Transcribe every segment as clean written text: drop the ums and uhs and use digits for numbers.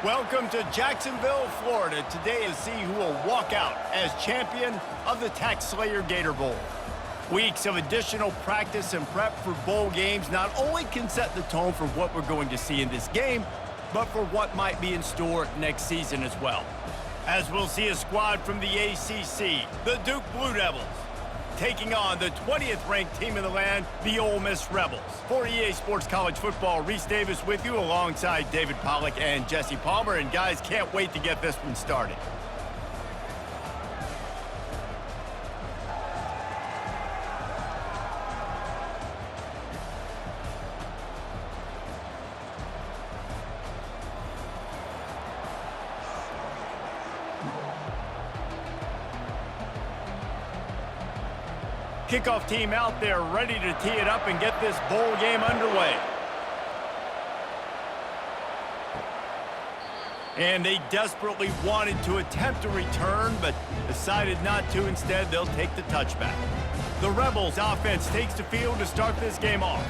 Welcome to Jacksonville, Florida. Today to see who will walk out as champion of the Tax Slayer Gator Bowl. Weeks of additional practice and prep for bowl games not only can set the tone for what we're going to see in this game, but for what might be in store next season as well. As we'll see a squad from the ACC, the Duke Blue Devils, taking on the 20th ranked team in the land, the Ole Miss Rebels. For EA Sports College Football, Reese Davis with you alongside David Pollack and Jesse Palmer. And guys, can't wait to get this one started. Kickoff team out there ready to tee it up and get this bowl game underway. And they desperately wanted to attempt a return, but decided not to. Instead, they'll take the touchback. The Rebels offense takes the field to start this game off.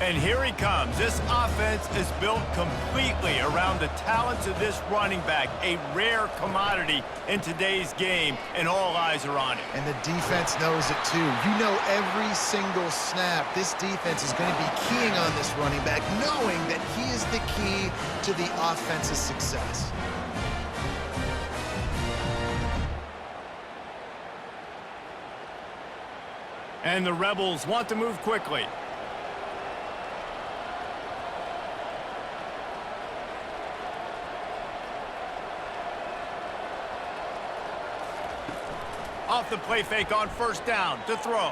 And here he comes. This offense is built completely around the talents of this running back, a rare commodity in today's game, and all eyes are on it. And the defense knows it too. You know every single snap, this defense is going to be keying on this running back, knowing that he is the key to the offense's success. And the Rebels want to move quickly. Off the play fake on first down to throw.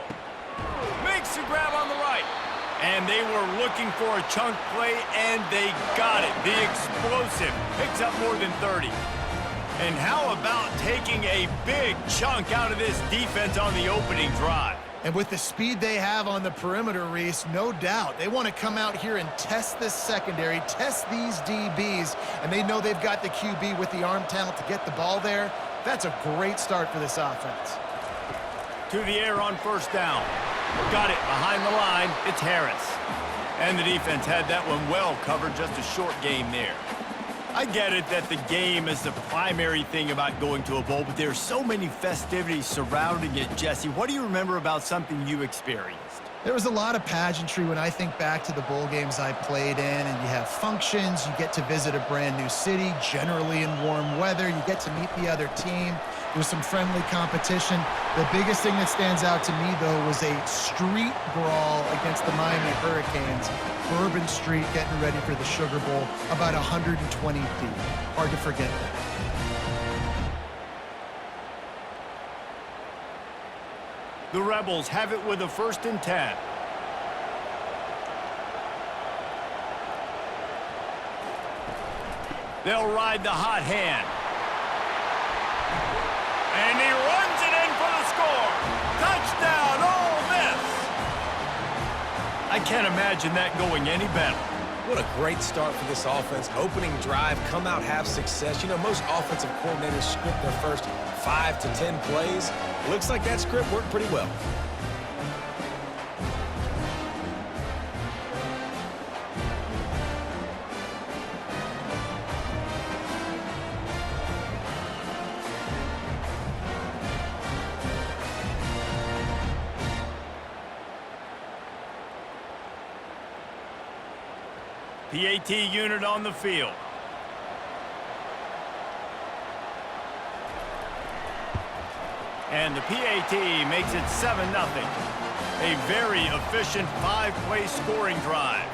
Makes the grab on the right. And they were looking for a chunk play, and they got it. The explosive picks up more than 30. And how about taking a big chunk out of this defense on the opening drive? And with the speed they have on the perimeter, Reese, no doubt, they want to come out here and test this secondary, test these DBs, and they know they've got the QB with the arm talent to get the ball there. That's a great start for this offense. To the air on first down. Got it behind the line. It's Harris. And the defense had that one well covered. Just a short game there. I get it that the game is the primary thing about going to a bowl, but there's so many festivities surrounding it. Jesse, what do you remember about something you experienced? There was a lot of pageantry when I think back to the bowl games I played in, and you have functions, you get to visit a brand new city, generally in warm weather, you get to meet the other team. There's some friendly competition. The biggest thing that stands out to me, though, was a street brawl against the Miami Hurricanes. Bourbon Street getting ready for the Sugar Bowl, about 120 deep. Hard to forget that. The Rebels have it with a 1st and 10. They'll ride the hot hand. And he runs it in for the score. Touchdown, Ole Miss. I can't imagine that going any better. What a great start for this offense. Opening drive, come out, have success. You know, most offensive coordinators script their first 5 to 10 plays. Looks like that script worked pretty well. PAT unit on the field. And the PAT makes it 7-0. A very efficient 5-play scoring drive.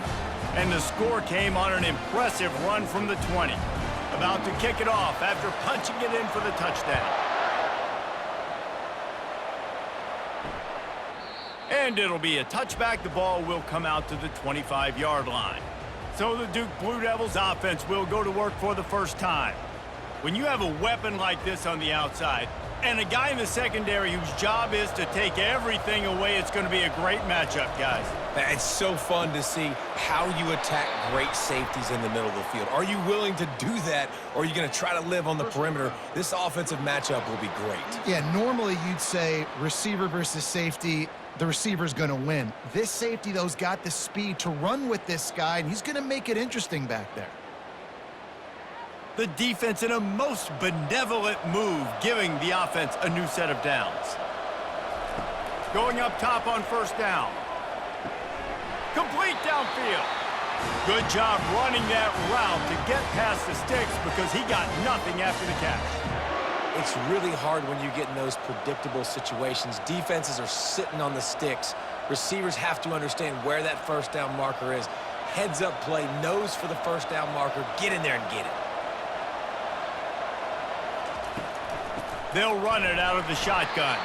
And the score came on an impressive run from the 20. About to kick it off after punching it in for the touchdown. And it'll be a touchback. The ball will come out to the 25-yard line. So the Duke Blue Devils offense will go to work for the first time. When you have a weapon like this on the outside, and a guy in the secondary whose job is to take everything away, it's going to be a great matchup, guys. It's so fun to see how you attack great safeties in the middle of the field. Are you willing to do that, or are you going to try to live on the perimeter? This offensive matchup will be great. Yeah, normally you'd say receiver versus safety, the receiver's going to win. This safety, though, has got the speed to run with this guy, and he's going to make it interesting back there. The defense in a most benevolent move, giving the offense a new set of downs. Going up top on first down. Complete downfield. Good job running that route to get past the sticks because he got nothing after the catch. It's really hard when you get in those predictable situations. Defenses are sitting on the sticks. Receivers have to understand where that first down marker is. Heads up play, nose for the first down marker. Get in there and get it. They'll run it out of the shotgun.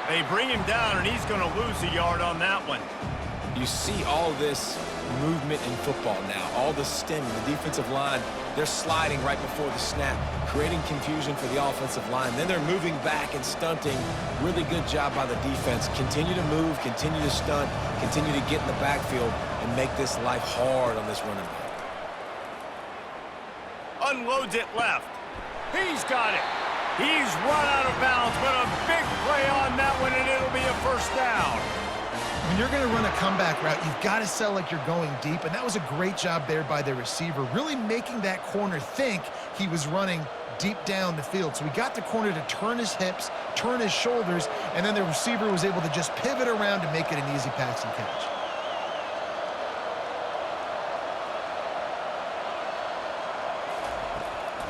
They bring him down, and he's going to lose a yard on that one. You see all this movement in football now, all the stemming, the defensive line, they're sliding right before the snap, creating confusion for the offensive line. Then they're moving back and stunting. Really good job by the defense. Continue to move, continue to stunt, continue to get in the backfield and make this life hard on this running back. Unloads it left. He's got it. He's run out of bounds, but a big play on that one, and it'll be a first down. When you're going to run a comeback route, you've got to sell like you're going deep, and that was a great job there by the receiver, really making that corner think he was running deep down the field. So we got the corner to turn his hips, turn his shoulders, and then the receiver was able to just pivot around to make it an easy pass and catch.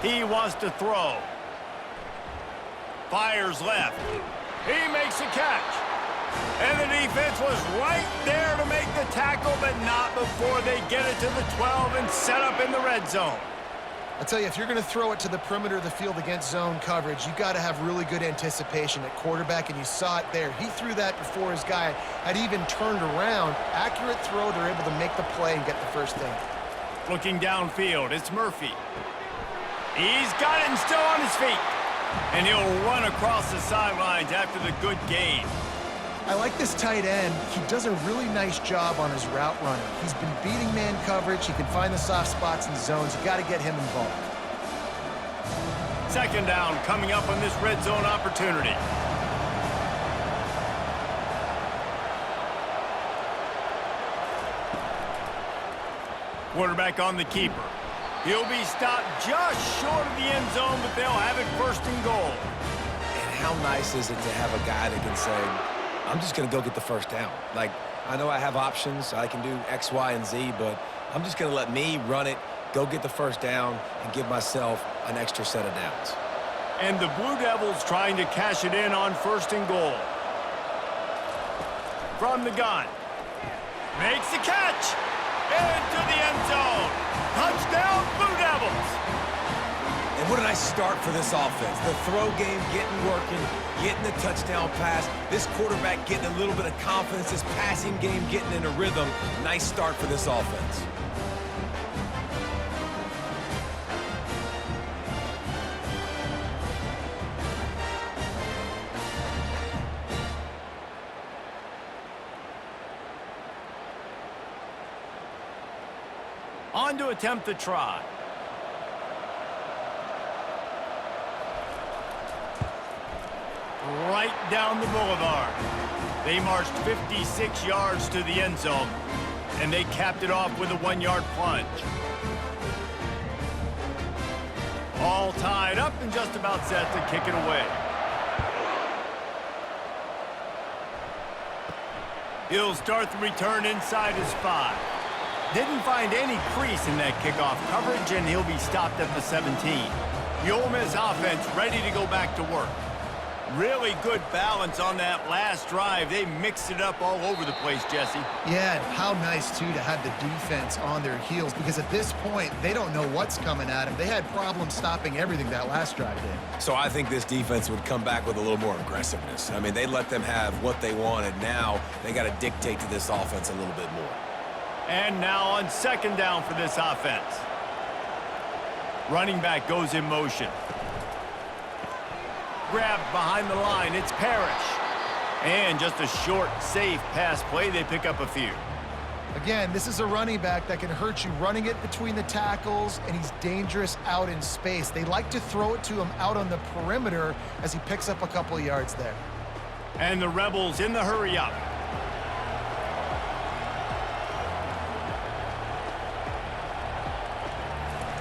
He wants to throw. Fires left. He makes a catch. And the defense was right there to make the tackle, but not before they get it to the 12 and set up in the red zone. I'll tell you, if you're going to throw it to the perimeter of the field against zone coverage, you've got to have really good anticipation at quarterback, and you saw it there. He threw that before his guy had even turned around. Accurate throw, they're able to make the play and get the first down. Looking downfield, it's Murphy. He's got it and still on his feet. And he'll run across the sidelines after the good gain. I like this tight end. He does a really nice job on his route running. He's been beating man coverage. He can find the soft spots in zones. You got to get him involved. Second down coming up on this red zone opportunity. Quarterback on the keeper. He'll be stopped just short of the end zone, but they'll have it first and goal. And how nice is it to have a guy that can say, I'm just going to go get the first down. Like, I know I have options. I can do X, Y, and Z, but I'm just going to let me run it, go get the first down, and give myself an extra set of downs. And the Blue Devils trying to cash it in on first and goal. From the gun. Makes the catch. Into the end zone. Touchdown, Blue Devils. And what a nice start for this offense. The throw game getting working, getting the touchdown pass. This quarterback getting a little bit of confidence. This passing game getting in a rhythm. Nice start for this offense. On to attempt the try. Right down the boulevard. They marched 56 yards to the end zone, and they capped it off with a 1-yard plunge. All tied up and just about set to kick it away. He'll start the return inside his 5. Didn't find any crease in that kickoff coverage, and he'll be stopped at the 17. The Ole Miss offense ready to go back to work. Really good balance on that last drive. They mixed it up all over the place, Jesse. Yeah, and how nice, too, to have the defense on their heels, because at this point, they don't know what's coming at them. They had problems stopping everything that last drive did. So I think this defense would come back with a little more aggressiveness. I mean, they let them have what they wanted. Now they got to dictate to this offense a little bit more. And now on second down for this offense. Running back goes in motion. Grabbed behind the line, it's Parrish. And just a short, safe pass play, they pick up a few. Again, this is a running back that can hurt you running it between the tackles, and he's dangerous out in space. They like to throw it to him out on the perimeter as he picks up a couple of yards there. And the Rebels in the hurry-up.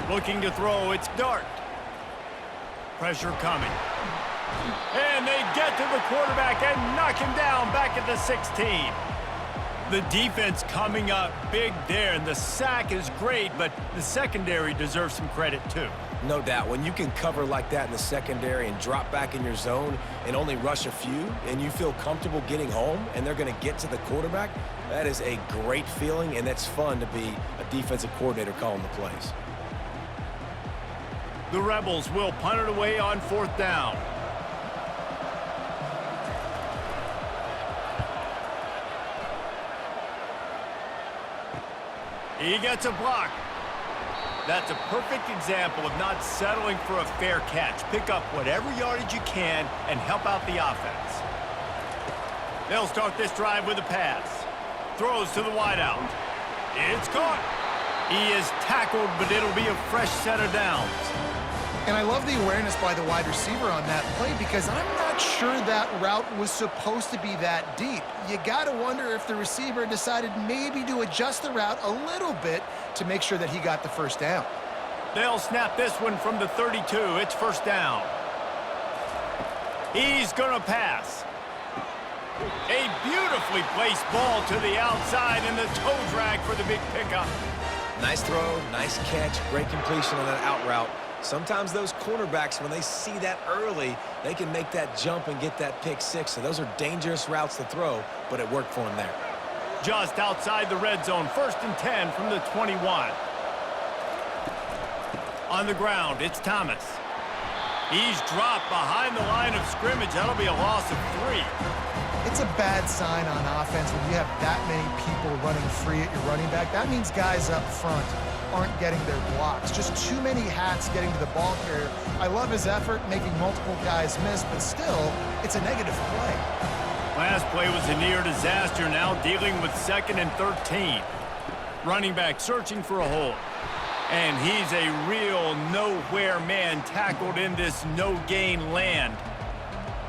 Looking to throw, it's Dart. Pressure coming. And they get to the quarterback and knock him down back at the 16. The defense coming up big there, and the sack is great, but the secondary deserves some credit too. No doubt. When you can cover like that in the secondary and drop back in your zone and only rush a few, and you feel comfortable getting home, and they're going to get to the quarterback, that is a great feeling, and that's fun to be a defensive coordinator calling the plays. The Rebels will punt it away on 4th down. He gets a block. That's a perfect example of not settling for a fair catch. Pick up whatever yardage you can and help out the offense. They'll start this drive with a pass. Throws to the wideout. It's caught. He is tackled, but it'll be a fresh set of downs. And I love the awareness by the wide receiver on that play because I'm not sure that route was supposed to be that deep. You got to wonder if the receiver decided maybe to adjust the route a little bit to make sure that he got the first down. They'll snap this one from the 32. It's 1st down. He's going to pass. A beautifully placed ball to the outside and the toe drag for the big pickup. Nice throw, nice catch, great completion on that out route. Sometimes those cornerbacks, when they see that early, they can make that jump and get that pick six. So those are dangerous routes to throw, but it worked for him there. Just outside the red zone, 1st and 10 from the 21. On the ground, it's Thomas. He's dropped behind the line of scrimmage. That'll be a loss of 3. It's a bad sign on offense when you have that many people running free at your running back. That means guys up front aren't getting their blocks. Just too many hats getting to the ball carrier. I love his effort, making multiple guys miss, but still, it's a negative play. Last play was a near disaster, now dealing with 2nd and 13. Running back searching for a hole. And he's a real nowhere man tackled in this no-gain land.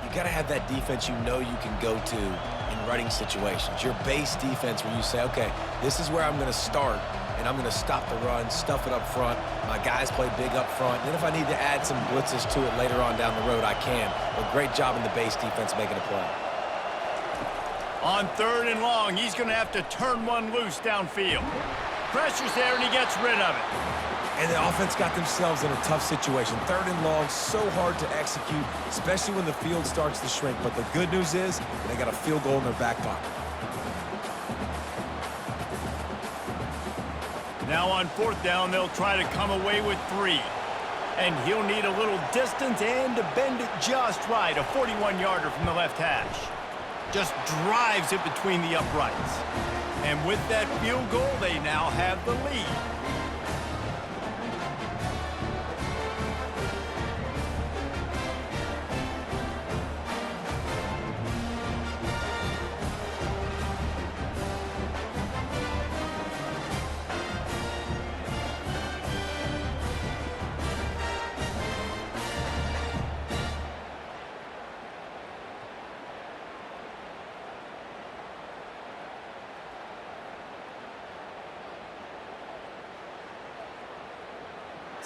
You got to have that defense you know you can go to in running situations. Your base defense where you say, okay, this is where I'm going to start, and I'm going to stop the run, stuff it up front. My guys play big up front. And if I need to add some blitzes to it later on down the road, I can. But great job in the base defense making a play. On 3rd and long, he's going to have to turn one loose downfield. Pressure's there, and he gets rid of it. And the offense got themselves in a tough situation. 3rd and long, so hard to execute, especially when the field starts to shrink. But the good news is they got a field goal in their back pocket. Now on 4th down, they'll try to come away with 3. And he'll need a little distance and to bend it just right. A 41-yarder from the left hash. Just drives it between the uprights. And with that field goal, they now have the lead.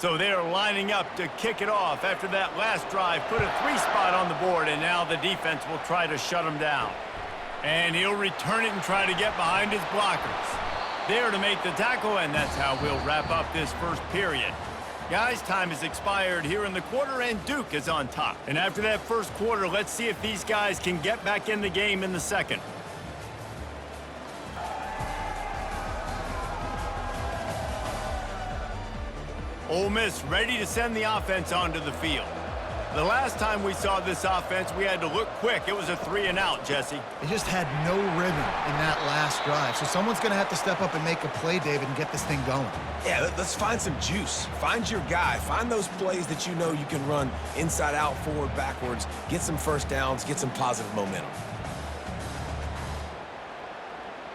So they're lining up to kick it off after that last drive. Put a 3-spot on the board, and now the defense will try to shut him down. And he'll return it and try to get behind his blockers. There to make the tackle, and that's how we'll wrap up this first period. Guys, time has expired here in the quarter, and Duke is on top. And after that first quarter, let's see if these guys can get back in the game in the second. Ole Miss ready to send the offense onto the field. The last time we saw this offense, we had to look quick. It was a 3-and-out, Jesse. They just had no rhythm in that last drive. So someone's going to have to step up and make a play, David, and get this thing going. Yeah, let's find some juice. Find your guy. Find those plays that you know you can run inside out, forward, backwards. Get some first downs. Get some positive momentum.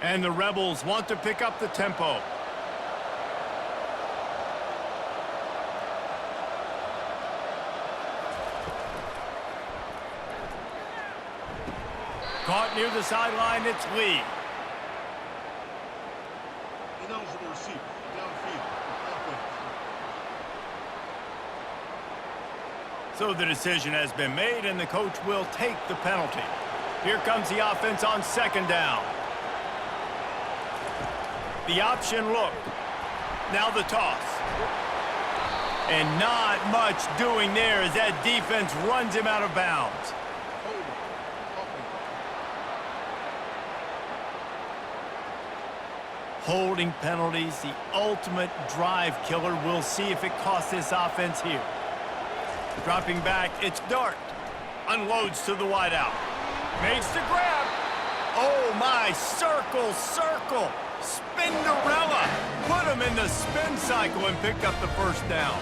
And the Rebels want to pick up the tempo. Caught near the sideline, it's Lee. Ineligible receiver, downfield, So the decision has been made, and the coach will take the penalty. Here comes the offense on second down. The option look. Now the toss. And not much doing there as that defense runs him out of bounds. Holding penalties, the ultimate drive killer. We'll see if it costs this offense here. Dropping back, it's Dart. Unloads to the wideout. Makes the grab. Oh my, circle, circle. Spinderella. Put him in the spin cycle and picked up the first down.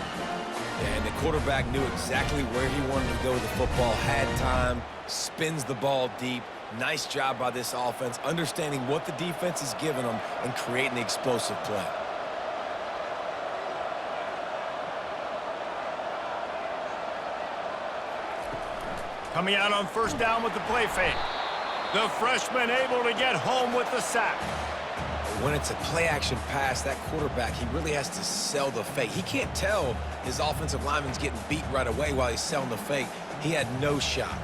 And the quarterback knew exactly where he wanted to go with the football, had time, spins the ball deep. Nice job by this offense, understanding what the defense is giving them and creating the explosive play. Coming out on first down with the play fake. The freshman able to get home with the sack. When it's a play-action pass, that quarterback, he really has to sell the fake. He can't tell his offensive lineman's getting beat right away while he's selling the fake. He had no shot.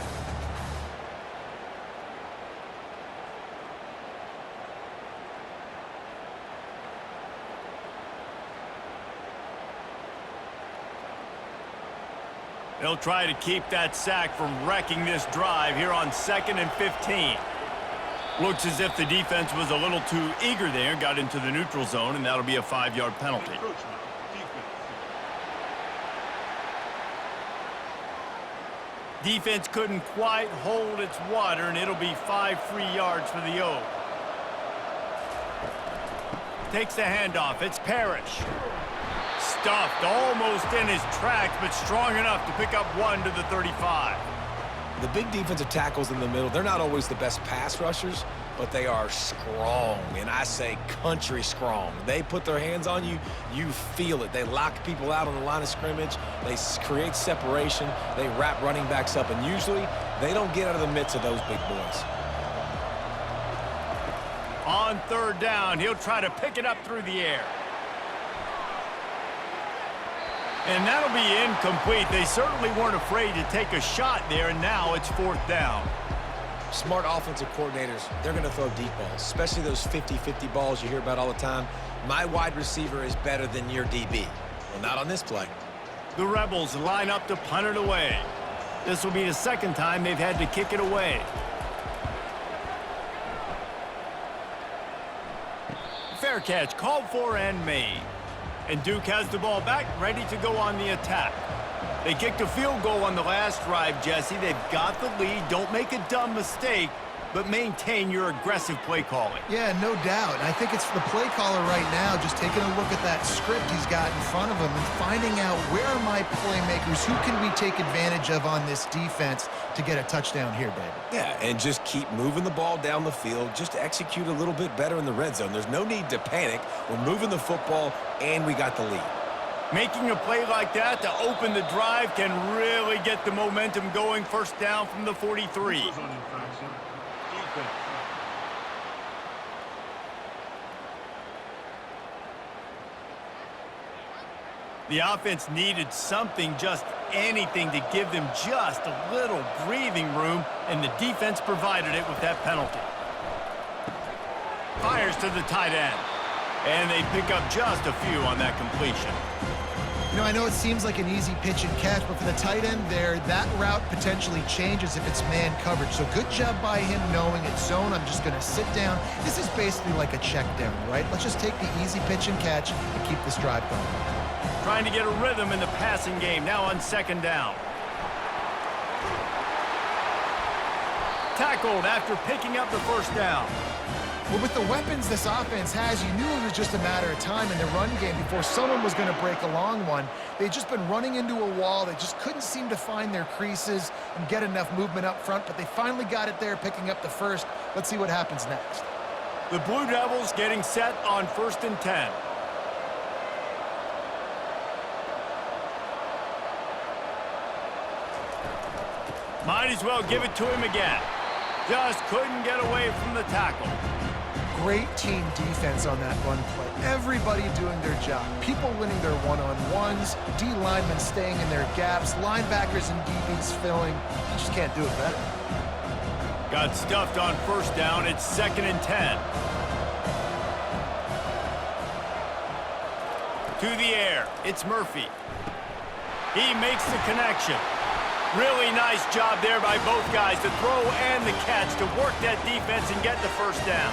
They'll try to keep that sack from wrecking this drive here on 2nd and 15. Looks as if the defense was a little too eager there, got into the neutral zone, and that'll be a 5-yard penalty. Defense couldn't quite hold its water, and it'll be 5 free yards for the O. Takes the handoff. It's Parrish. Stuffed almost in his tracks, but strong enough to pick up 1 to the 35. The big defensive tackles in the middle, they're not always the best pass rushers, but they are strong, and I say country strong. They put their hands on you, you feel it. They lock people out on the line of scrimmage. They create separation. They wrap running backs up, and usually they don't get out of the midst of those big boys. On third down, he'll try to pick it up through the air. And that'll be incomplete. They certainly weren't afraid to take a shot there, and now it's 4th down. Smart offensive coordinators, they're going to throw deep balls, especially those 50-50 balls you hear about all the time. My wide receiver is better than your DB. Well, not on this play. The Rebels line up to punt it away. This will be the second time they've had to kick it away. Fair catch, called for and made. And Duke has the ball back, ready to go on the attack. They kicked a field goal on the last drive, Jesse. They've got the lead. Don't make a dumb mistake, but maintain your aggressive play calling. Yeah, no doubt. And I think it's the play caller right now just taking a look at that script he's got in front of him and finding out where are my playmakers, who can we take advantage of on this defense to get a touchdown here, David. Yeah, and just keep moving the ball down the field. Just execute a little bit better in the red zone. There's no need to panic. We're moving the football, and we got the lead. Making a play like that to open the drive can really get the momentum going. First down from the 43. The offense needed something, just anything, to give them just a little breathing room, and the defense provided it with that penalty. Fires to the tight end, and they pick up just a few on that completion. You know, I know it seems like an easy pitch and catch, but for the tight end there, that route potentially changes if it's man coverage. So good job by him knowing it's zone. I'm just going to sit down. This is basically like a check down, right? Let's just take the easy pitch and catch and keep this drive going. Trying to get a rhythm in the passing game, now on second down. Tackled after picking up the first down. Well, with the weapons this offense has, you knew it was just a matter of time in the run game before someone was going to break a long one. They'd just been running into a wall. They just couldn't seem to find their creases and get enough movement up front, but they finally got it there, picking up the first. Let's see what happens next. The Blue Devils getting set on 1st and 10. Might as well give it to him again. Just couldn't get away from the tackle. great team defense on that run play. Everybody doing their job. People winning their one-on-ones, D linemen staying in their gaps, linebackers and DBs filling. You just can't do it better. Got stuffed on first down. It's 2nd and 10. To the air. It's Murphy. He makes the connection. Really nice job there by both guys, the throw and the catch, to work that defense and get the first down.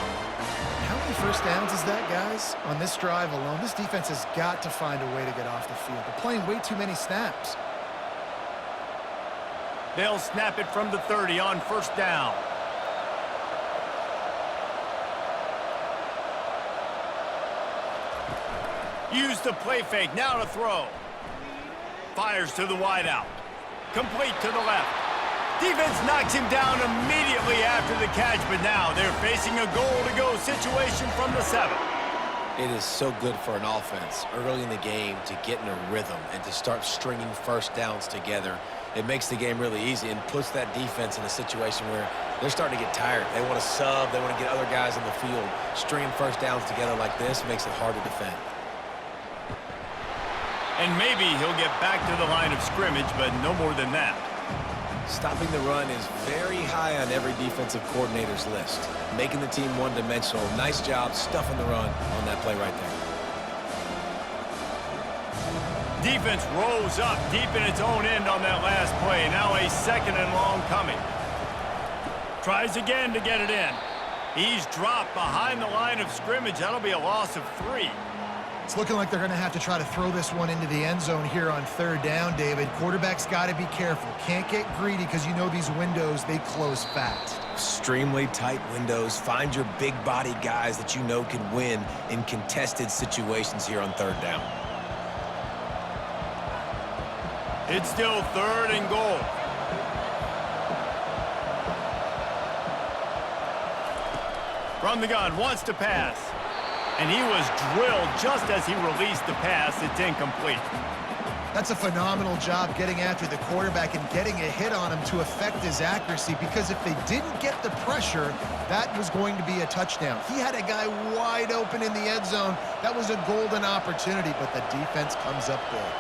How many first downs is that, guys? On this drive alone, this defense has got to find a way to get off the field. They're playing way too many snaps. They'll snap it from the 30 on first down. Use the play fake, now to throw. Fires to the wideout. Complete to the left. Defense knocks him down immediately after the catch, but now they're facing a goal-to-go situation from the 7. It is so good for an offense early in the game to get in a rhythm and to start stringing first downs together. It makes the game really easy and puts that defense in a situation where they're starting to get tired. They want to sub. They want to get other guys on the field. Stringing first downs together like this makes it hard to defend. And maybe he'll get back to the line of scrimmage, but no more than that. Stopping the run is very high on every defensive coordinator's list. Making the team one-dimensional. Nice job stuffing the run on that play right there. Defense rolls up deep in its own end on that last play. Now a 2nd and long coming. Tries again to get it in. He's dropped behind the line of scrimmage. That'll be a loss of 3. It's looking like they're going to have to try to throw this one into the end zone here on 3rd down, David. Quarterback's got to be careful. Can't get greedy because you know these windows, they close fast. Extremely tight windows. Find your big body guys that you know can win in contested situations here on 3rd down. It's still 3rd and goal. From the gun, wants to pass. And he was drilled just as he released the pass. It's incomplete. That's a phenomenal job getting after the quarterback and getting a hit on him to affect his accuracy, because if they didn't get the pressure, that was going to be a touchdown. He had a guy wide open in the end zone. That was a golden opportunity, but the defense comes up big.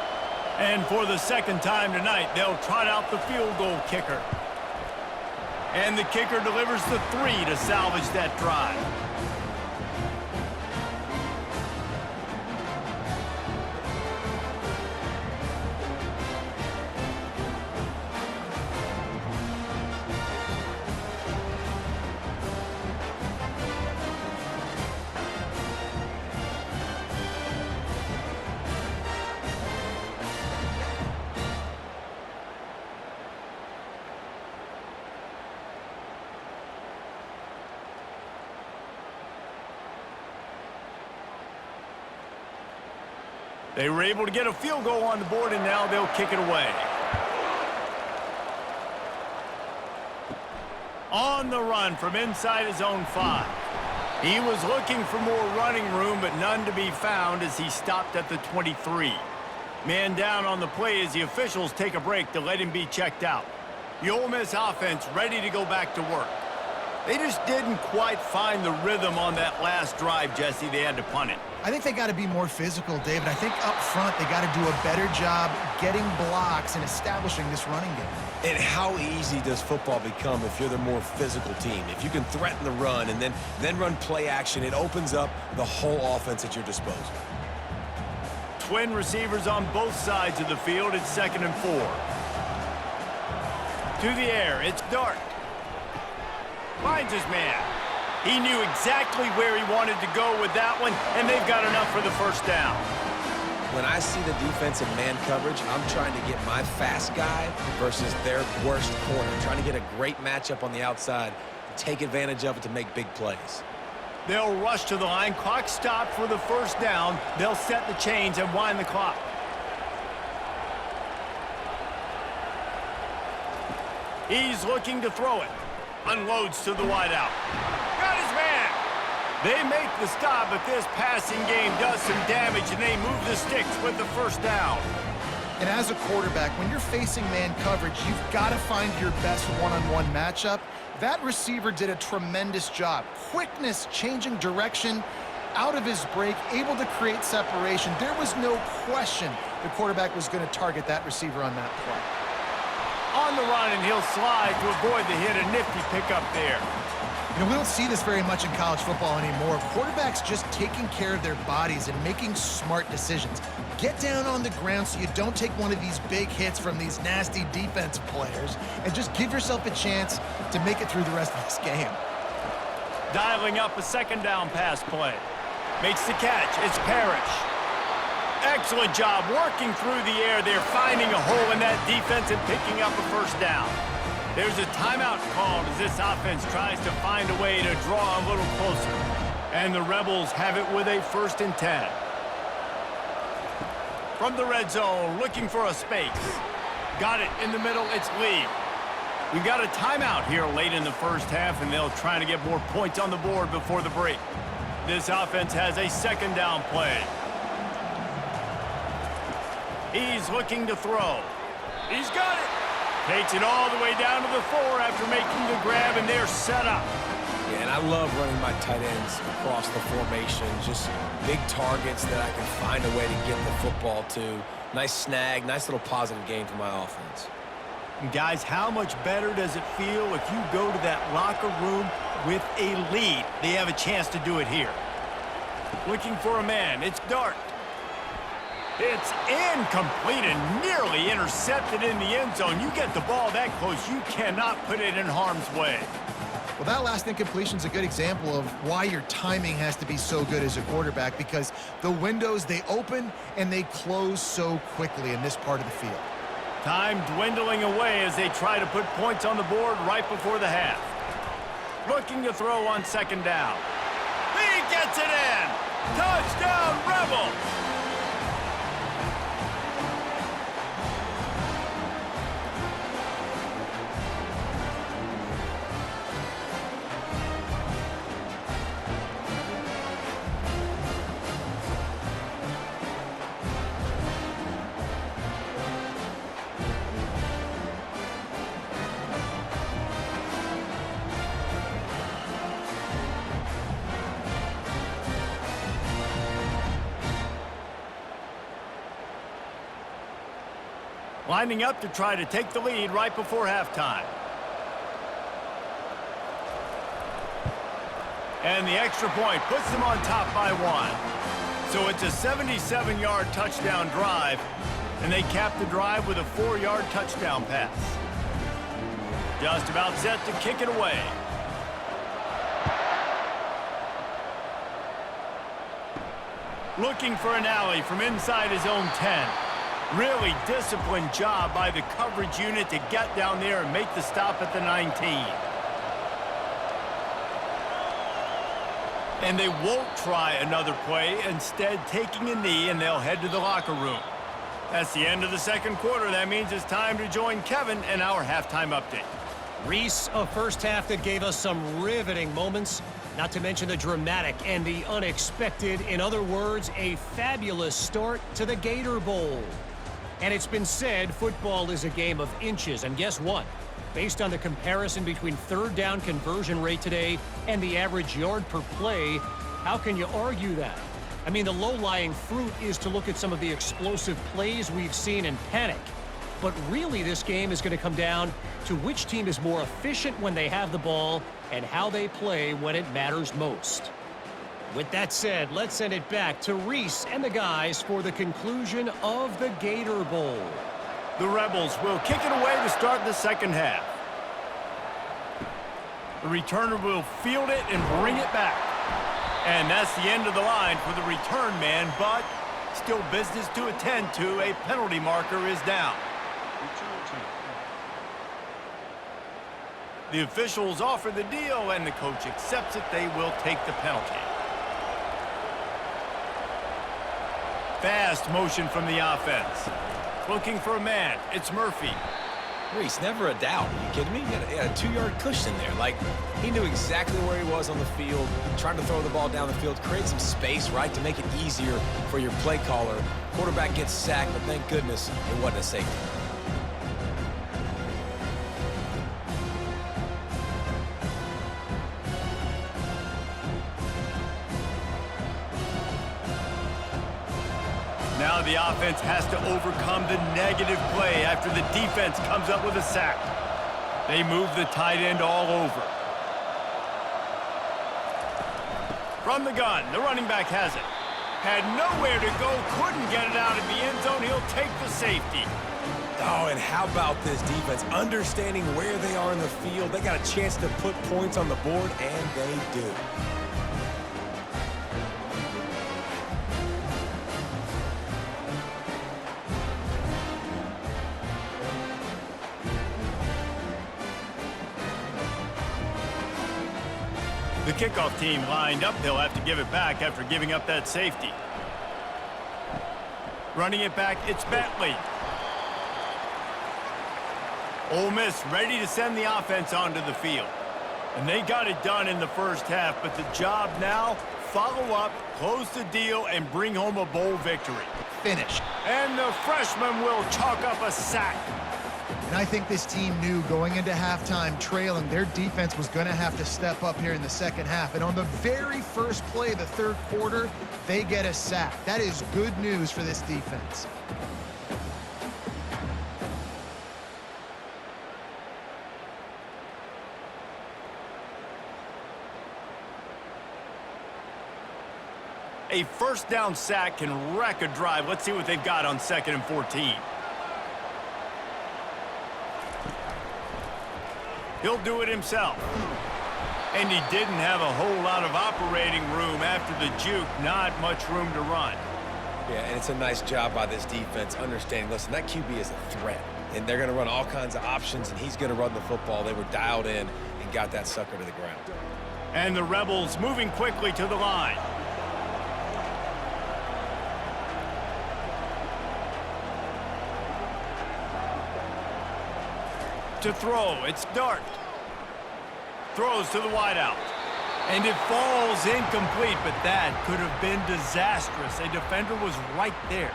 And for the 2nd time tonight, they'll trot out the field goal kicker. And the kicker delivers the 3 to salvage that drive. They were able to get a field goal on the board, and now they'll kick it away. On the run from inside his own 5. He was looking for more running room, but none to be found as he stopped at the 23. Man down on the play as the officials take a break to let him be checked out. The Ole Miss offense ready to go back to work. They just didn't quite find the rhythm on that last drive, Jesse. They had to punt it. I think they got to be more physical, David. I think up front they got to do a better job getting blocks and establishing this running game. And how easy does football become if you're the more physical team? If you can threaten the run and then run play action, it opens up the whole offense at your disposal. Twin receivers on both sides of the field. It's 2nd and 4. To the air, it's Dart. Finds his man. He knew exactly where he wanted to go with that one, and they've got enough for the first down. When I see the defense in man coverage, I'm trying to get my fast guy versus their worst corner. Trying to get a great matchup on the outside and take advantage of it to make big plays. They'll rush to the line. Clock stopped for the first down. They'll set the chains and wind the clock. He's looking to throw it. Unloads to the wideout. Got his man. They make the stop, but this passing game does some damage, and they move the sticks with the first down. And as a quarterback, when you're facing man coverage, you've got to find your best one-on-one matchup. That receiver did a tremendous job. Quickness, changing direction, out of his break, able to create separation. There was no question the quarterback was going to target that receiver on that play. On the run, and he'll slide to avoid the hit. A nifty pickup there. You know, we don't see this very much in college football anymore. Quarterbacks just taking care of their bodies and making smart decisions. Get down on the ground so you don't take one of these big hits from these nasty defensive players, and just give yourself a chance to make it through the rest of this game. Dialing up a second down pass play. Makes the catch. It's Parrish. Excellent job working through the air there, finding a hole in that defense and picking up a first down. There's a timeout called as this offense tries to find a way to draw a little closer. And the Rebels have it with a 1st and 10. From the red zone, looking for a space. Got it in the middle, it's Lee. We've got a timeout here late in the first half, and they'll try to get more points on the board before the break. This offense has a second down play. He's looking to throw. He's got it. Takes it all the way down to the 4 after making the grab, and they're set up. Yeah, and I love running my tight ends across the formation. Just big targets that I can find a way to get the football to. Nice snag, nice little positive gain for my offense. And guys, how much better does it feel if you go to that locker room with a lead? They have a chance to do it here. Looking for a man. It's Dart. It's incomplete and nearly intercepted in the end zone. You get the ball that close, you cannot put it in harm's way. Well, that last incompletion is a good example of why your timing has to be so good as a quarterback, because the windows, they open and they close so quickly in this part of the field. Time dwindling away as they try to put points on the board right before the half. Looking to throw on second down. He gets it in! Touchdown, Rebels! Lining up to try to take the lead right before halftime. And the extra point puts them on top by 1. So it's a 77-yard touchdown drive, and they cap the drive with a 4-yard touchdown pass. Just about set to kick it away. Looking for an alley from inside his own 10. Really disciplined job by the coverage unit to get down there and make the stop at the 19. And they won't try another play, instead taking a knee, and they'll head to the locker room. That's the end of the second quarter. That means it's time to join Kevin in our halftime update. Reese, a first half that gave us some riveting moments, not to mention the dramatic and the unexpected. In other words, a fabulous start to the Gator Bowl. And it's been said football is a game of inches, and guess what? Based on the comparison between third down conversion rate today and the average yard per play, how can you argue that? I mean, the low-lying fruit is to look at some of the explosive plays we've seen and panic. But really, this game is going to come down to which team is more efficient when they have the ball and how they play when it matters most. With that said, let's send it back to Reese and the guys for the conclusion of the Gator Bowl. The Rebels will kick it away to start the second half. The returner will field it and bring it back. And that's the end of the line for the return man, but still business to attend to. A penalty marker is down. The officials offer the deal, and the coach accepts it. They will take the penalty. Fast motion from the offense. Looking for a man. It's Murphy. Reese, never a doubt. Are you kidding me? He had a 2-yard cushion there. Like, he knew exactly where he was on the field, trying to throw the ball down the field, create some space, right, to make it easier for your play caller. Quarterback gets sacked, but thank goodness it wasn't a safety. Now the offense has to overcome the negative play after the defense comes up with a sack. They move the tight end all over. From the gun, the running back has it. Had nowhere to go, couldn't get it out of the end zone. He'll take the safety. Oh, and how about this defense? Understanding where they are in the field. They got a chance to put points on the board, and they do. The kickoff team lined up. They'll have to give it back after giving up that safety. Running it back, it's Bentley. Ole Miss ready to send the offense onto the field. And they got it done in the first half, but the job now, follow up, close the deal, and bring home a bowl victory. Finish. And the freshman will chalk up a sack. And I think this team knew going into halftime trailing, their defense was going to have to step up here in the second half. And on the very first play of the third quarter, they get a sack. That is good news for this defense. A first down sack can wreck a drive. Let's see what they've got on 2nd and 14. He'll do it himself. And he didn't have a whole lot of operating room after the juke. Not much room to run. Yeah, and it's a nice job by this defense understanding, listen, that QB is a threat. And they're going to run all kinds of options, and he's going to run the football. They were dialed in and got that sucker to the ground. And the Rebels moving quickly to the line. To throw, it's Dart. Throws to the wideout. And it falls incomplete, but that could have been disastrous. A defender was right there.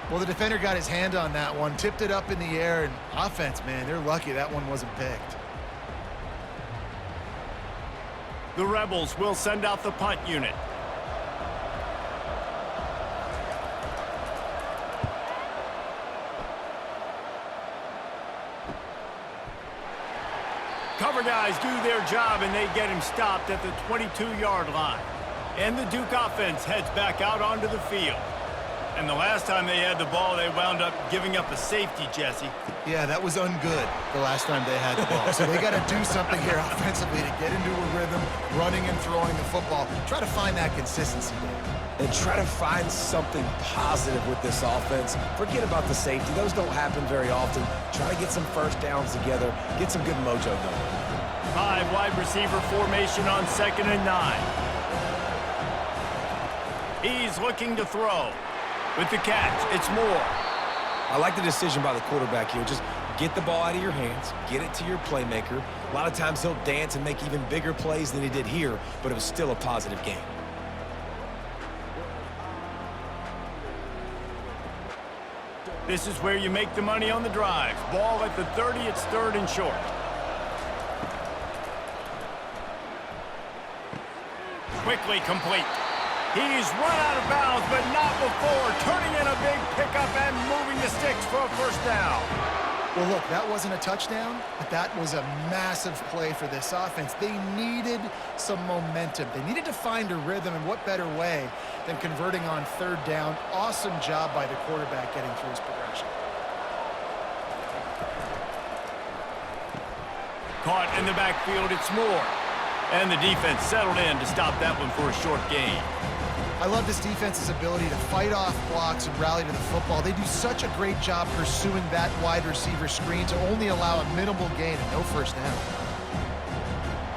Well, the defender got his hand on that one, tipped it up in the air, and offense, man, they're lucky that one wasn't picked. The Rebels will send out the punt unit. Cover guys do their job, and they get him stopped at the 22-yard line. And the Duke offense heads back out onto the field. And the last time they had the ball, they wound up giving up a safety, Jesse. Yeah, that was ungood the last time they had the ball. So they got to do something here offensively to get into a rhythm, running and throwing the football. Try to find that consistency there. And try to find something positive with this offense. Forget about the safety. Those don't happen very often. Try to get some first downs together. Get some good mojo going. 5 wide receiver formation on 2nd and 9. He's looking to throw. With the catch, it's Moore. I like the decision by the quarterback here. Just get the ball out of your hands, get it to your playmaker. A lot of times he'll dance and make even bigger plays than he did here, but it was still a positive game. This is where you make the money on the drive. Ball at the 30, it's 3rd and short. Quickly complete. He's run out of bounds, but not before. Turning in a big pickup and moving the sticks for a first down. Well, look, that wasn't a touchdown, but that was a massive play for this offense. They needed some momentum. They needed to find a rhythm, and what better way than converting on 3rd down. Awesome job by the quarterback getting through his progression. Caught in the backfield, it's Moore. And the defense settled in to stop that one for a short gain. I love this defense's ability to fight off blocks and rally to the football. They do such a great job pursuing that wide receiver screen to only allow a minimal gain and no first down.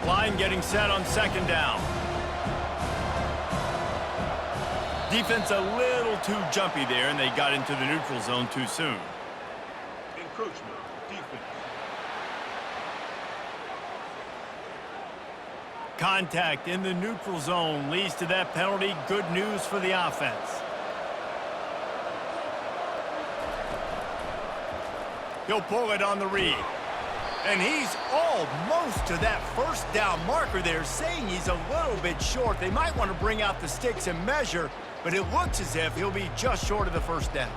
Line getting set on 2nd down. Defense a little too jumpy there, and they got into the neutral zone too soon. encroachment, defense. Contact in the neutral zone leads to that penalty. Good news for the offense. He'll pull it on the read. And he's almost to that first down marker there, saying he's a little bit short. They might want to bring out the sticks and measure, but it looks as if he'll be just short of the first down.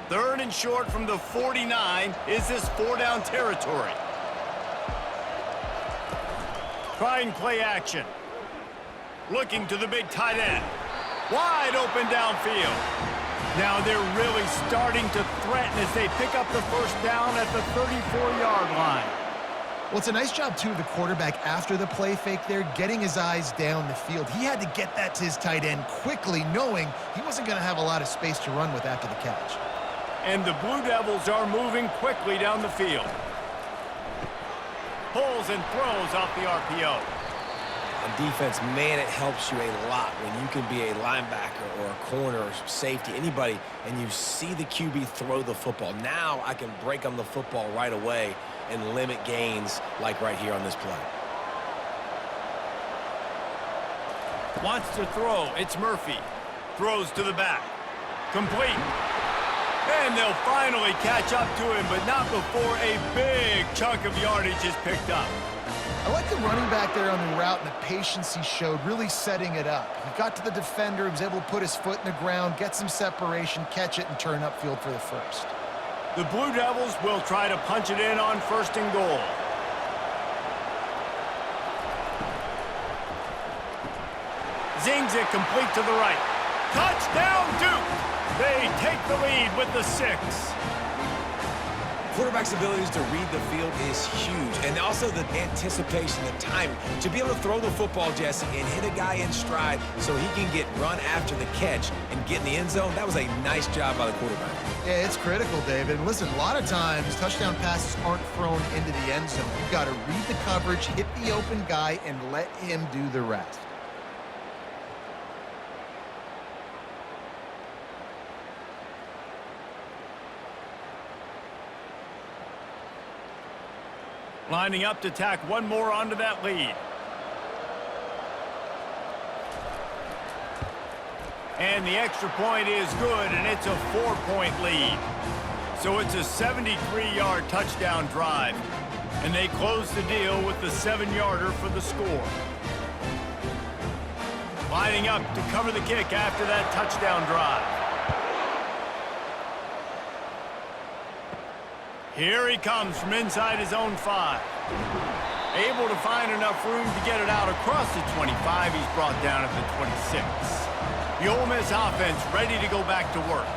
Third and short from the 49. Is this 4-down territory? Trying play action. Looking to the big tight end. Wide open downfield. Now they're really starting to threaten as they pick up the first down at the 34-yard line. Well, it's a nice job, too, of the quarterback after the play fake there, getting his eyes down the field. He had to get that to his tight end quickly, knowing he wasn't going to have a lot of space to run with after the catch. And the Blue Devils are moving quickly down the field. Pulls and throws off the RPO. On defense, man, it helps you a lot when you can be a linebacker or a corner or safety, anybody, and you see the QB throw the football. Now I can break on the football right away and limit gains like right here on this play. Wants to throw. It's Murphy. Throws to the back. Complete. And they'll finally catch up to him, but not before a big chunk of yardage is picked up. I like the running back there on the route and the patience he showed, really setting it up. He got to the defender, he was able to put his foot in the ground, get some separation, catch it, and turn upfield for the first. The Blue Devils will try to punch it in on first and goal. Zings it complete to the right. Touchdown, Duke! They take the lead with the 6. Quarterback's abilities to read the field is huge, and also the anticipation, the timing. To be able to throw the football, Jesse, and hit a guy in stride so he can get run after the catch and get in the end zone, that was a nice job by the quarterback. Yeah, it's critical, David. And listen, a lot of times, touchdown passes aren't thrown into the end zone. You've got to read the coverage, hit the open guy, and let him do the rest. Lining up to tack one more onto that lead. And the extra point is good, and it's a 4-point lead. So it's a 73-yard touchdown drive. And they close the deal with the 7-yarder for the score. Lining up to cover the kick after that touchdown drive. Here he comes from inside his own 5. Able to find enough room to get it out across the 25. He's brought down at the 26. The Ole Miss offense ready to go back to work.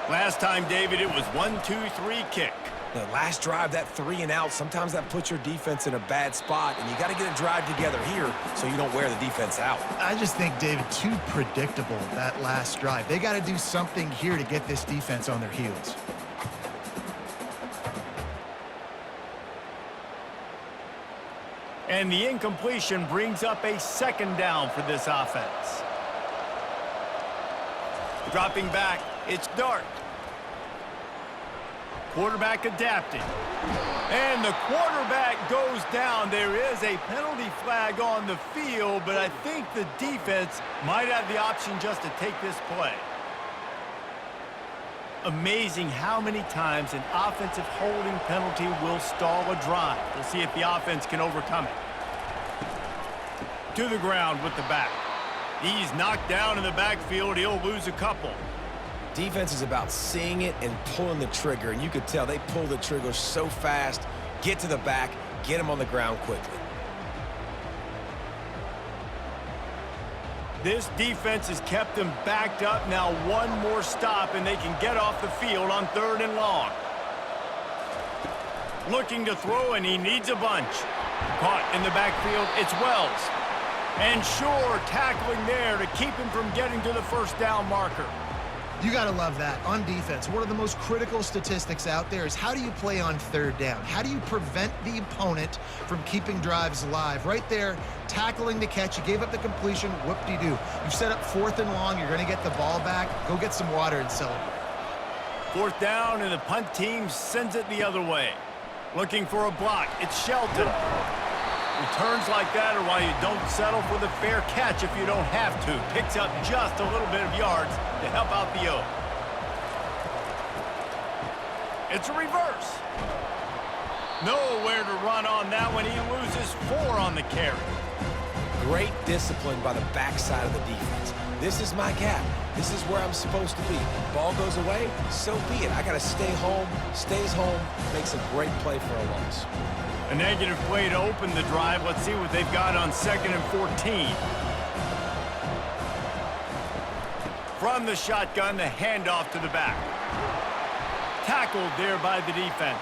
Last time, David, it was 1-2-3 kick. The last drive, that 3 and out, sometimes that puts your defense in a bad spot, and you got to get a drive together here so you don't wear the defense out. I just think, David, too predictable, that last drive. They got to do something here to get this defense on their heels. And the incompletion brings up a 2nd down for this offense. Dropping back, it's Dart. Quarterback adapting. And the quarterback goes down. There is a penalty flag on the field, but I think the defense might have the option just to take this play. Amazing how many times an offensive holding penalty will stall a drive. We'll see if the offense can overcome it. To the ground with the back. He's knocked down in the backfield. He'll lose a couple. Defense is about seeing it and pulling the trigger, and you could tell they pull the trigger so fast, get to the back, get him on the ground quickly. This defense has kept them backed up. Now one more stop, and they can get off the field on 3rd and long. Looking to throw, and he needs a bunch. Caught in the backfield, it's Wells. And sure, tackling there to keep him from getting to the first down marker. You got to love that. On defense, one of the most critical statistics out there is how do you play on third down? How do you prevent the opponent from keeping drives alive? Right there, tackling the catch. You gave up the completion. Whoop-de-doo. You've set up 4th and long. You're going to get the ball back. Go get some water and celebrate. 4th down, and the punt team sends it the other way. Looking for a block. It's Shelton. Returns like that are why you don't settle for the fair catch if you don't have to. Picks up just a little bit of yards to help out the O. It's a reverse. Nowhere to run on that one. He loses 4 on the carry. Great discipline by the backside of the defense. This is my gap. This is where I'm supposed to be. Ball goes away, so be it. I got to stay home. Stays home. Makes a great play for a loss. A negative play to open the drive. Let's see what they've got on 2nd and 14. From the shotgun, the handoff to the back. Tackled there by the defense.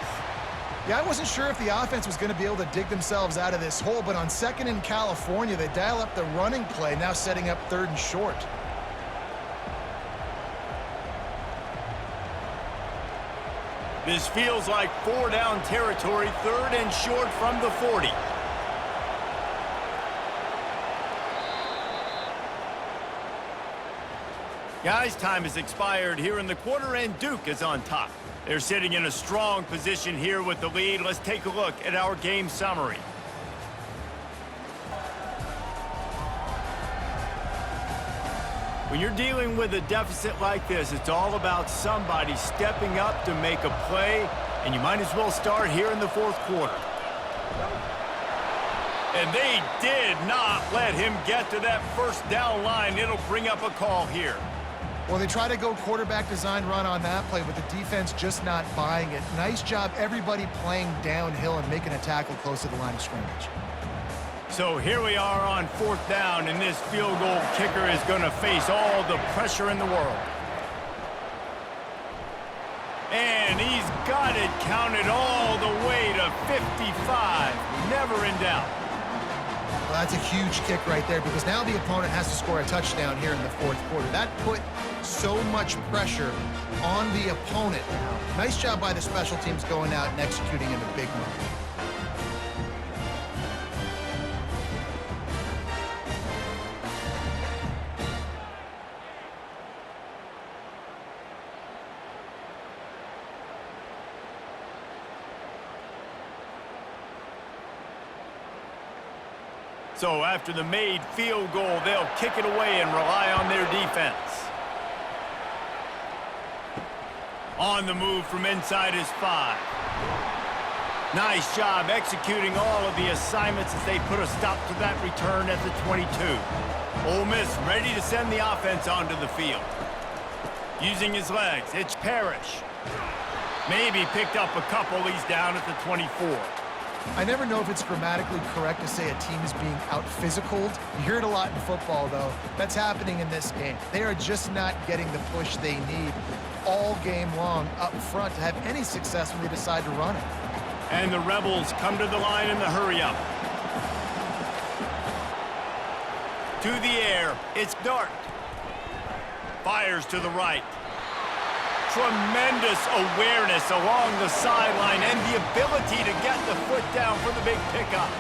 Yeah, I wasn't sure if the offense was going to be able to dig themselves out of this hole, but on 2nd in California, they dial up the running play, now setting up 3rd and short. This feels like 4-down territory, 3rd and short from the 40. Guys, time has expired here in the quarter, and Duke is on top. They're sitting in a strong position here with the lead. Let's take a look at our game summary. When you're dealing with a deficit like this, it's all about somebody stepping up to make a play, and you might as well start here in the 4th quarter. And they did not let him get to that 1st down line. It'll bring up a call here. Well, they try to go quarterback design run on that play, but the defense just not buying it. Nice job, everybody playing downhill and making a tackle close to the line of scrimmage. So here we are on 4th down, and this field goal kicker is going to face all the pressure in the world. And he's got it counted all the way to 55. Never in doubt. Well, that's a huge kick right there because now the opponent has to score a touchdown here in the 4th quarter. That put so much pressure on the opponent now. Nice job by the special teams going out and executing in a big moment. So after the made field goal, they'll kick it away and rely on their defense. On the move from inside his 5. Nice job executing all of the assignments as they put a stop to that return at the 22. Ole Miss ready to send the offense onto the field. Using his legs, it's Parrish. Maybe picked up a couple. He's down at the 24. I never know if it's grammatically correct to say a team is being out-physicaled. You hear it a lot in football, though. That's happening in this game. They are just not getting the push they need all game long up front to have any success when they decide to run it. And the Rebels come to the line in the hurry-up. To the air, it's Dart. Fires to the right. Tremendous awareness along the sideline and the ability to get the foot down for the big pickup.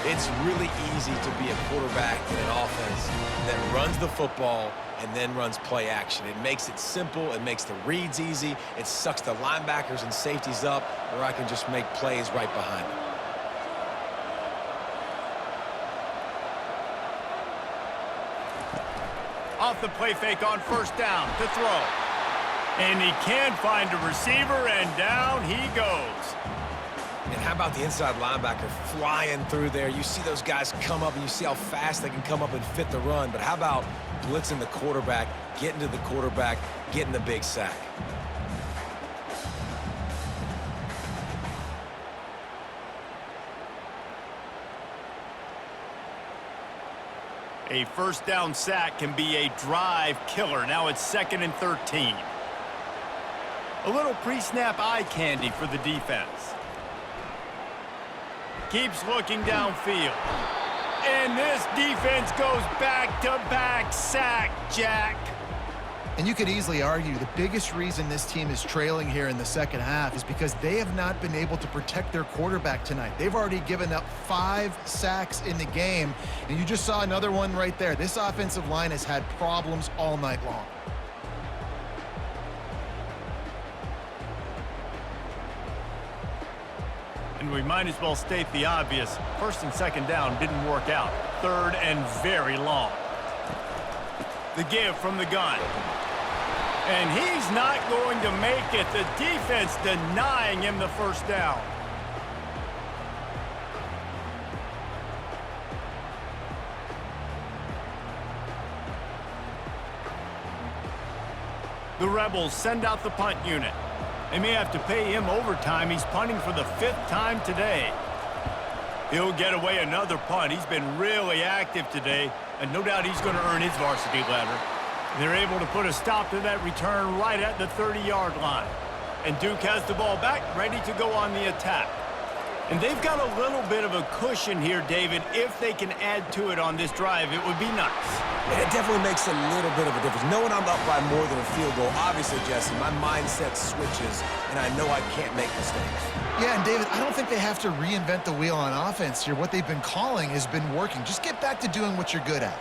It's really easy to be a quarterback in an offense that runs the football and then runs play action. It makes it simple. It makes the reads easy. It sucks the linebackers and safeties up where I can just make plays right behind them. Off the play fake on 1st down to throw. And he can find a receiver, and down he goes. And how about the inside linebacker flying through there? You see those guys come up, and you see how fast they can come up and fit the run. But how about blitzing the quarterback, getting to the quarterback, getting the big sack? A 1st down sack can be a drive killer. Now it's 2nd and 13. A little pre-snap eye candy for the defense. Keeps looking downfield. And this defense goes back-to-back sack, Jack. And you could easily argue the biggest reason this team is trailing here in the second half is because they have not been able to protect their quarterback tonight. They've already given up 5 sacks in the game, and you just saw another one right there. This offensive line has had problems all night long. And we might as well state the obvious. First and second down didn't work out. Third and very long. The give from the gun. And he's not going to make it. The defense denying him the first down. The Rebels send out the punt unit. They may have to pay him overtime. He's punting for the 5th time today. He'll get away another punt. He's been really active today, and no doubt he's going to earn his varsity letter. They're able to put a stop to that return right at the 30-yard line. And Duke has the ball back, ready to go on the attack. And they've got a little bit of a cushion here, David. If they can add to it on this drive, it would be nice. And it definitely makes a little bit of a difference. Knowing I'm up by more than a field goal, obviously, Jesse, my mindset switches, and I know I can't make mistakes. Yeah, and David, I don't think they have to reinvent the wheel on offense here. What they've been calling has been working. Just get back to doing what you're good at.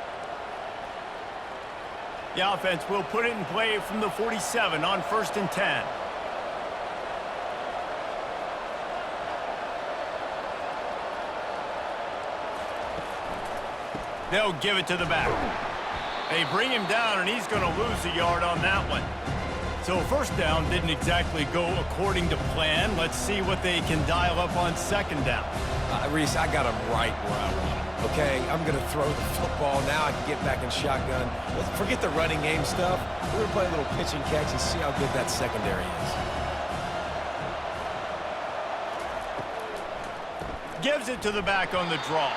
The offense will put it in play from the 47 on 1st and 10. They'll give it to the back. They bring him down, and he's going to lose a yard on that one. So first down didn't exactly go according to plan. Let's see what they can dial up on second down. Reese, I got him right where I want him. Okay, I'm going to throw the football. Now I can get back in shotgun. Let's forget the running game stuff. We're going to play a little pitch and catch and see how good that secondary is. Gives it to the back on the draw.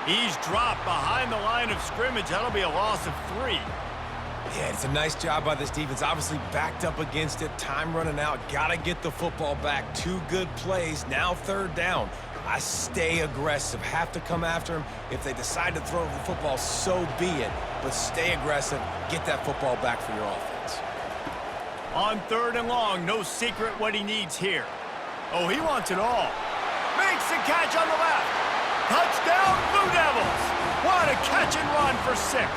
He's dropped behind the line of scrimmage. That'll be a loss of 3. Yeah, it's a nice job by this defense. Obviously backed up against it. Time running out. Got to get the football back. 2 good plays. Now 3rd down. I stay aggressive. Have to come after him. If they decide to throw the football, so be it. But stay aggressive. Get that football back for your offense. On 3rd and long, no secret what he needs here. Oh, he wants it all. Makes the catch on the left. Touchdown, Blue Devils. What a catch and run for 6.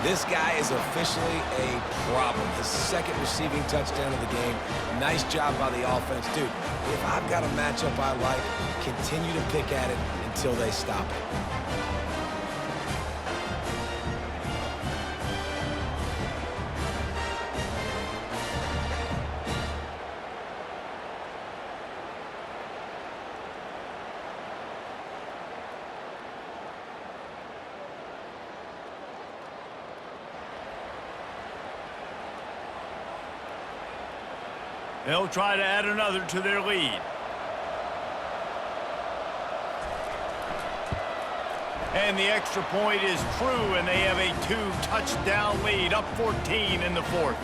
This guy is officially a problem. His 2nd receiving touchdown of the game. Nice job by the offense. Dude, if I've got a matchup I like, continue to pick at it until they stop it. They'll try to add another to their lead. And the extra point is true, and they have a 2-touchdown lead, up 14 in the 4th.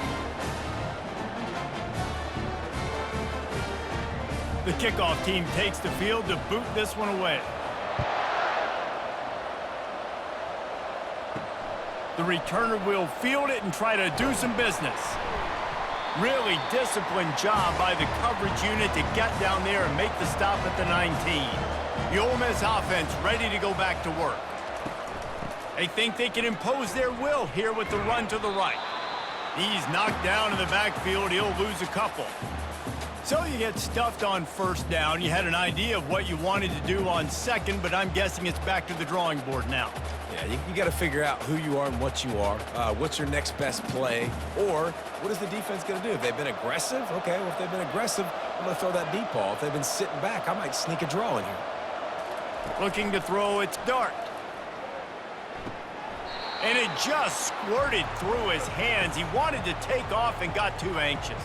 The kickoff team takes the field to boot this one away. The returner will field it and try to do some business. Really disciplined job by the coverage unit to get down there and make the stop at the 19. The Ole Miss offense ready to go back to work. They think they can impose their will here with the run to the right. He's knocked down in the backfield. He'll lose a couple. So you get stuffed on 1st down. You had an idea of what you wanted to do on 2nd, but I'm guessing it's back to the drawing board now. Yeah, you got to figure out who you are and what you are. What's your next best play? Or what is the defense going to do? If they've been aggressive, okay, well, if they've been aggressive, I'm going to throw that deep ball. If they've been sitting back, I might sneak a draw in here. Looking to throw, it's Dart. And it just squirted through his hands. He wanted to take off and got too anxious.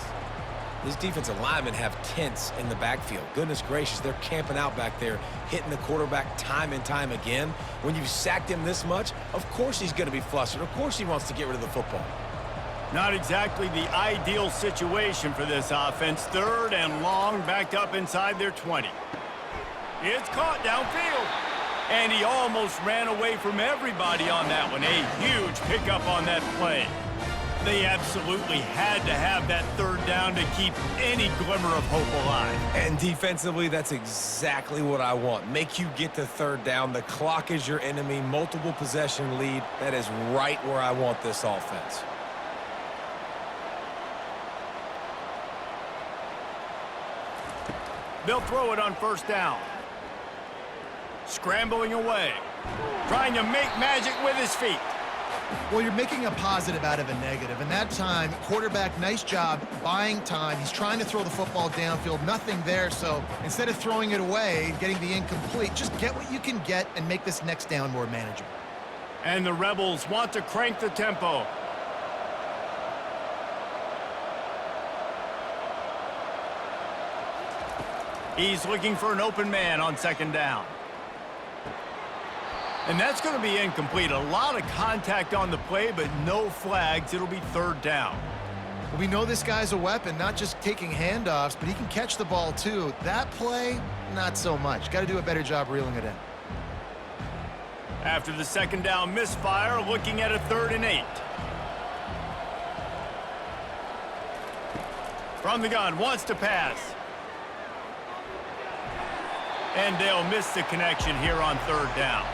These defensive linemen have tents in the backfield. Goodness gracious, they're camping out back there, hitting the quarterback time and time again. When you've sacked him this much, of course he's going to be flustered. Of course he wants to get rid of the football. Not exactly the ideal situation for this offense. 3rd and long, backed up inside their 20. It's caught downfield. And he almost ran away from everybody on that one. A huge pickup on that play. They absolutely had to have that third down to keep any glimmer of hope alive. And defensively, that's exactly what I want. Make you get to third down. The clock is your enemy. Multiple possession lead. That is right where I want this offense. They'll throw it on first down. Scrambling away. Trying to make magic with his feet. Well, you're making a positive out of a negative. And that time, quarterback, nice job buying time. He's trying to throw the football downfield. Nothing there. So instead of throwing it away, getting the incomplete, just get what you can get and make this next down more manageable. And the Rebels want to crank the tempo. He's looking for an open man on second down. And that's going to be incomplete. A lot of contact on the play, but no flags. It'll be third down. Well, we know this guy's a weapon, not just taking handoffs, but he can catch the ball too. That play, not so much. Got to do a better job reeling it in. After the second down misfire, looking at a 3rd and 8. From the gun, wants to pass. And they'll miss the connection here on third down.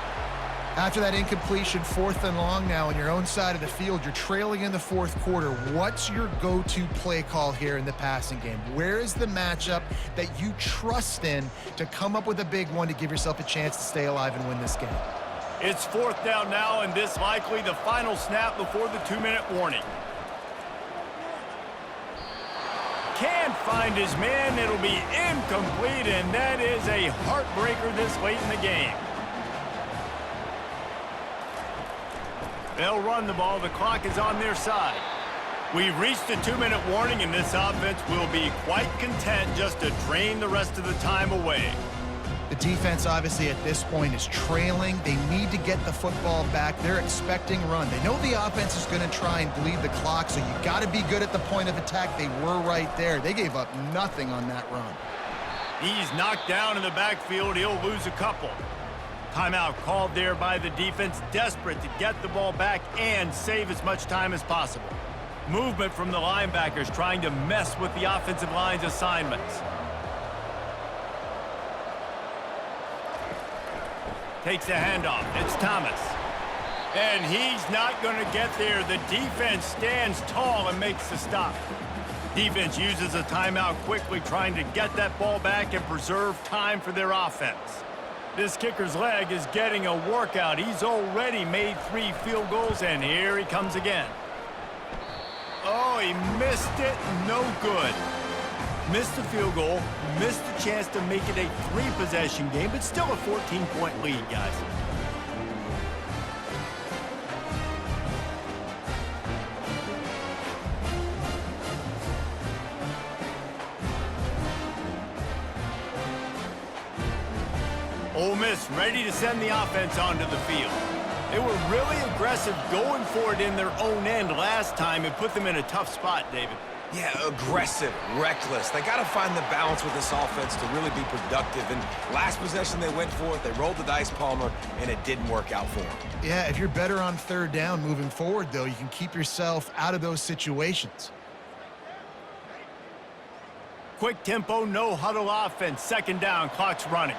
After that incompletion, 4th and long now on your own side of the field, you're trailing in the 4th quarter. What's your go-to play call here in the passing game? Where is the matchup that you trust in to come up with a big one to give yourself a chance to stay alive and win this game? It's 4th down now, and this likely the final snap before the 2-minute warning. Can't find his man. It'll be incomplete, and that is a heartbreaker this late in the game. They'll run the ball. The clock is on their side. We've reached the 2-minute warning, and this offense will be quite content just to drain the rest of the time away. The defense, obviously, at this point is trailing. They need to get the football back. They're expecting run. They know the offense is going to try and bleed the clock, so you got to be good at the point of attack. They were right there. They gave up nothing on that run. He's knocked down in the backfield. He'll lose a couple. Timeout called there by the defense, desperate to get the ball back and save as much time as possible. Movement from the linebackers trying to mess with the offensive line's assignments. Takes the handoff. It's Thomas. And he's not going to get there. The defense stands tall and makes the stop. Defense uses a timeout quickly, trying to get that ball back and preserve time for their offense. This kicker's leg is getting a workout. He's already made 3 field goals, and here he comes again. Oh, he missed it. No good. Missed the field goal, missed the chance to make it a 3-possession game, but still a 14-point lead, guys. Ole Miss ready to send the offense onto the field. They were really aggressive going for it in their own end last time and put them in a tough spot, David. Yeah, aggressive, reckless. They got to find the balance with this offense to really be productive. And last possession they went for it, they rolled the dice, Palmer, and it didn't work out for them. Yeah, if you're better on third down moving forward, though, you can keep yourself out of those situations. Quick tempo, no huddle offense. Second down, clock's running.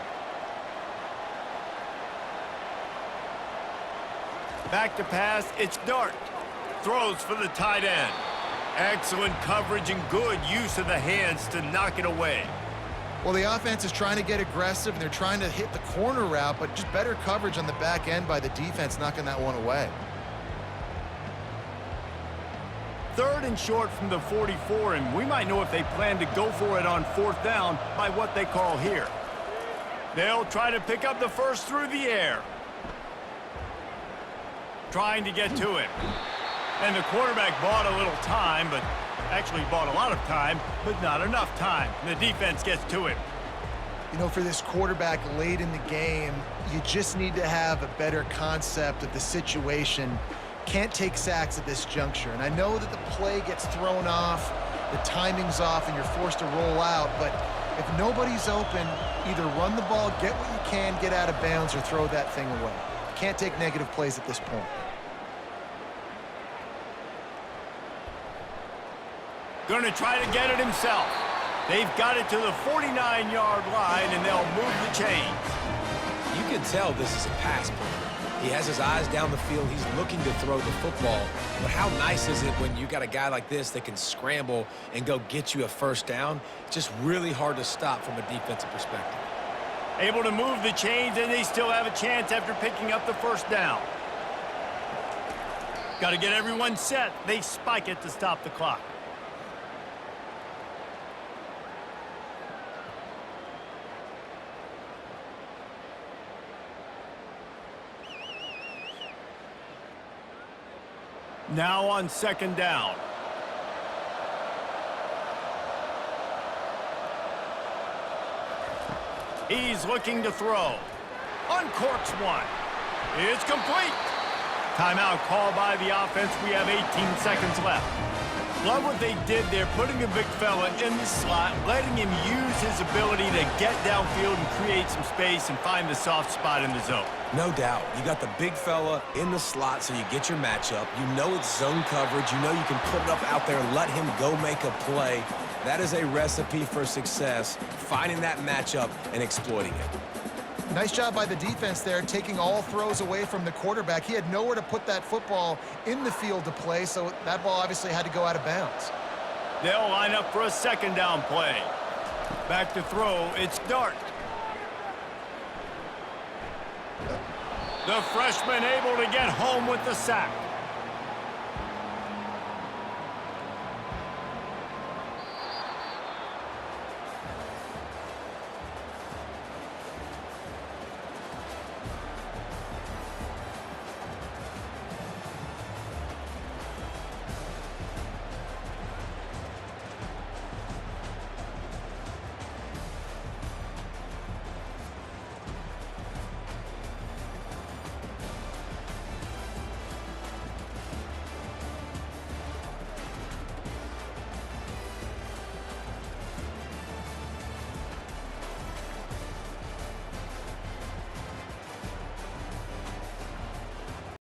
Back to pass, it's Dart. Throws for the tight end. Excellent coverage and good use of the hands to knock it away. Well, the offense is trying to get aggressive, and they're trying to hit the corner route, but just better coverage on the back end by the defense, knocking that one away. 3rd and short from the 44, and we might know if they plan to go for it on 4th down by what they call here. They'll try to pick up the first through the air. Trying to get to it. And the quarterback bought a little time, but actually bought a lot of time, but not enough time. The defense gets to it. You know, for this quarterback late in the game, you just need to have a better concept of the situation. Can't take sacks at this juncture. And I know that the play gets thrown off, the timing's off, and you're forced to roll out, but If nobody's open, either run the ball, get what you can, get out of bounds, or throw that thing away. Can't take negative plays at this point. Going to try to get it himself. They've got it to the 49-yard line, and they'll move the chains. You can tell this is a pass play. He has his eyes down the field. He's looking to throw the football. But how nice is it when you got a guy like this that can scramble and go get you a first down? It's just really hard to stop from a defensive perspective. Able to move the chains, and they still have a chance after picking up the first down. Got to get everyone set. They spike it to stop the clock. Now on second down. He's looking to throw. Uncorks one. It's complete. Timeout called by the offense. We have 18 seconds left. Love what they did there, putting a big fella in the slot, letting him use his ability to get downfield and create some space and find the soft spot in the zone. No doubt. You got the big fella in the slot, so you get your matchup. You know it's zone coverage. You know you can put it up out there and let him go make a play. That is a recipe for success, finding that matchup and exploiting it. Nice job by the defense there, taking all throws away from the quarterback. He had nowhere to put that football in the field to play, so that ball obviously had to go out of bounds. They'll line up for a second down play. Back to throw, it's Dart. The freshman able to get home with the sack.